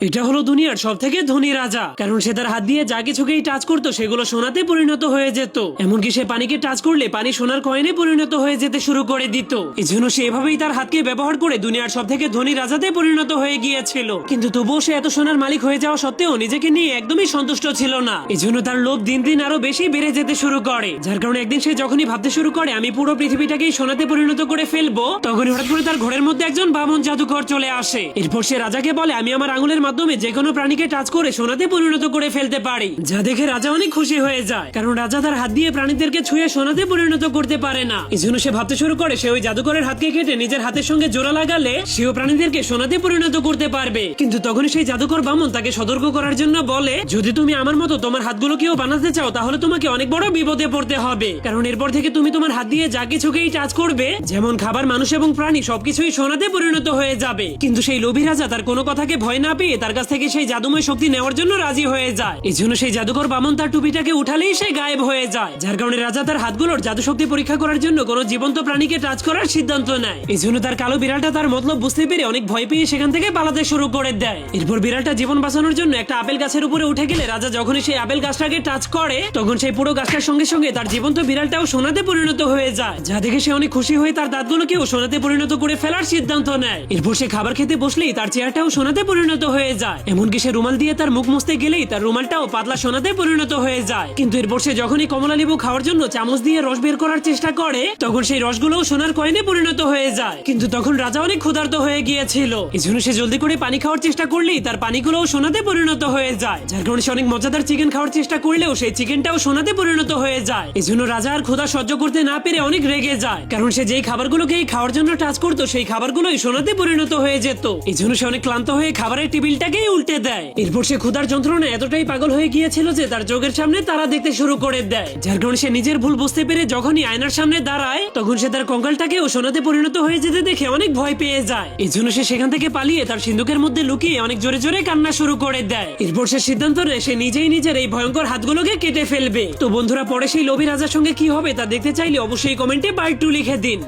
এটা হলো দুনিয়ার সব থেকে ধনী রাজা, কারণ সে তার হাত দিয়ে যা কিছুকেই টাচ করতো সেগুলো সোনাতে পরিণত হয়ে যেত। এমনকি সে পানিকে টাচ করলে পানি সোনার কয়েনে পরিণত হয়ে যেতে শুরু করে দিত। এজন্য সে এভাবেই তার হাতকে ব্যবহার করে দুনিয়ার সব থেকে ধনী রাজাতে পরিণত হয়ে গিয়েছিল। কিন্তু তবুও সে এত সোনার মালিক হয়ে যাওয়া সত্ত্বেও নিজেকে নিয়ে একদমই সন্তুষ্ট ছিল না। এজন্য তার লোভ দিন দিন আরো বেশি বেড়ে যেতে শুরু করে, যার কারণে একদিন সে যখনই ভাবতে শুরু করে আমি পুরো পৃথিবীটাকেই সোনাতে পরিণত করে ফেলবো, তখনই হঠাৎ করে তার ঘরের মধ্যে একজন বামন জাদুকর চলে আসে। এরপর সে রাজাকে বলে, আমি আমার আঙুলের মাধ্যমে যে কোনো প্রাণীকে টাচ করে সোনাতে পরিণত করে ফেলতে পারি। যা দেখে রাজা অনেক খুশি হয়ে যায়, কারণ রাজা তার হাত দিয়ে প্রাণীদেরকে ছুঁয়ে সোনাতে পরিণত করতে পারে না। এজন্য সে ভাবতে শুরু করে সে ওই জাদুকরের হাতকে কেটে নিজের হাতের সঙ্গে জোড়া লাগালে সেও প্রাণীদেরকে সোনাতে পরিণত করতে পারবে। কিন্তু তখনই সেই জাদুকর বামন তাকে সতর্ক করার জন্য বলে, যদি তুমি আমার মতো তোমার হাতগুলোকেও বানাতে চাও তাহলে তোমাকে অনেক বড় বিপদে পড়তে হবে, কারণ এরপর থেকে তুমি তোমার হাত দিয়ে যা কিছুকেই টাচ করবে, যেমন খাবার, মানুষ এবং প্রাণী, সবকিছুই সোনাতে পরিণত হয়ে যাবে। কিন্তু সেই লোভী রাজা তার কোনো কথাকে ভয় না পেয়ে তার কাছ থেকে সেই জাদুময় শক্তি নেওয়ার জন্য রাজি হয়ে যায়। এই জন্য সেই জাদুকর বামন তার টুপিটাকে উঠালেই সে গায়েব হয়ে যায়, যার কারণে রাজা তার হাতগুলোর জাদু শক্তি পরীক্ষা করার জন্য কোনো জীবন্ত প্রাণীকে টাচ করার সিদ্ধান্ত নেয়। এই জন্য তার কালো বিড়ালটা তার মতলব বুঝতে পেরে অনেক ভয় পেয়ে সেখান থেকে পালাতে শুরু করে দেয়। এরপর বিড়ালটা জীবন বাঁচানোর জন্য একটা আপেল গাছের উপরে উঠে গেলে রাজা যখনই সেই আপেল গাছটাকে টাচ করে তখন সেই পুরো গাছটার সঙ্গে সঙ্গে তার জীবন্ত বিড়ালটাও সোনাতে পরিণত হয়ে যায়, যা দেখে সে অনেক খুশি হয়ে তার দাঁতগুলোকেও সোনাতে পরিণত করে ফেলার সিদ্ধান্ত নেয়। এরপর সে খাবার খেতে বসলেই তার চেয়ারটাও সোনাতে পরিণত হয়ে যায়। এমনকি সে রুমাল দিয়ে তার মুখ মুছতে গেলেই তার রুমালটাও পাতলা সোনাতে পরিণত হয়ে যায়। কিন্তু এরপর সে যখনই কমলা লেবু খাওয়ার জন্য চামচ দিয়ে রস বের করার চেষ্টা করে তখন সেই রসগুলোও সোনার কয়েনে পরিণত হয়ে যায়। কিন্তু তখন রাজা অনেক ক্ষুধার্ত হয়ে গিয়েছিল, এজন্য সে জলদি করে পানি খাওয়ার চেষ্টা করলেই তার পানিগুলোও সোনাতে পরিণত হয়ে যায়, যার কারণে সে অনেক মজাদার চিকেন খাওয়ার চেষ্টা করলেও সেই চিকেনটাও সোনাতে পরিণত হয়ে যায়। এজন্য রাজা আর ক্ষুধা সহ্য করতে না পেরে অনেক রেগে যায়, কারণ সে যেই খাবারগুলোকে খাওয়ার জন্য টাচ করতো সেই খাবারগুলোই সোনাতে পরিণত হয়ে যেত। এজন্য সে অনেক ক্লান্ত হয়ে খাবারের টেবিলটাকেই উল্টে দেয়। এরপর সে ক্ষুধার যন্ত্রণা এতটাই পাগল হয়ে গিয়েছিল যে তার চোখের সামনে তারা দেখতে শুরু করে দেয়, যার কারণে সে নিজের ভুল বুঝতে পেরে যখনই আয়নার সামনে দাঁড়ায় তখন সে তার কঙ্কালটাকেও সোনাতে পরিণত হয়ে যেতে দেখে অনেক ভয় পেয়ে যায়। এই জন্য সে সেখান থেকে পালিয়ে তার সিন্ধুকের মধ্যে লুকিয়ে অনেক জোরে জোরে কান্না শুরু করে দেয়। এরপর সে সিদ্ধান্ত নেয় সে নিজেই নিজের এই ভয়ঙ্কর হাতগুলোকে কেটে ফেলবে। তো বন্ধুরা, পরে সেই লোভী রাজার সঙ্গে কি হবে তা দেখতে চাইলে অবশ্যই কমেন্টে পার্ট 2 লিখে দিন।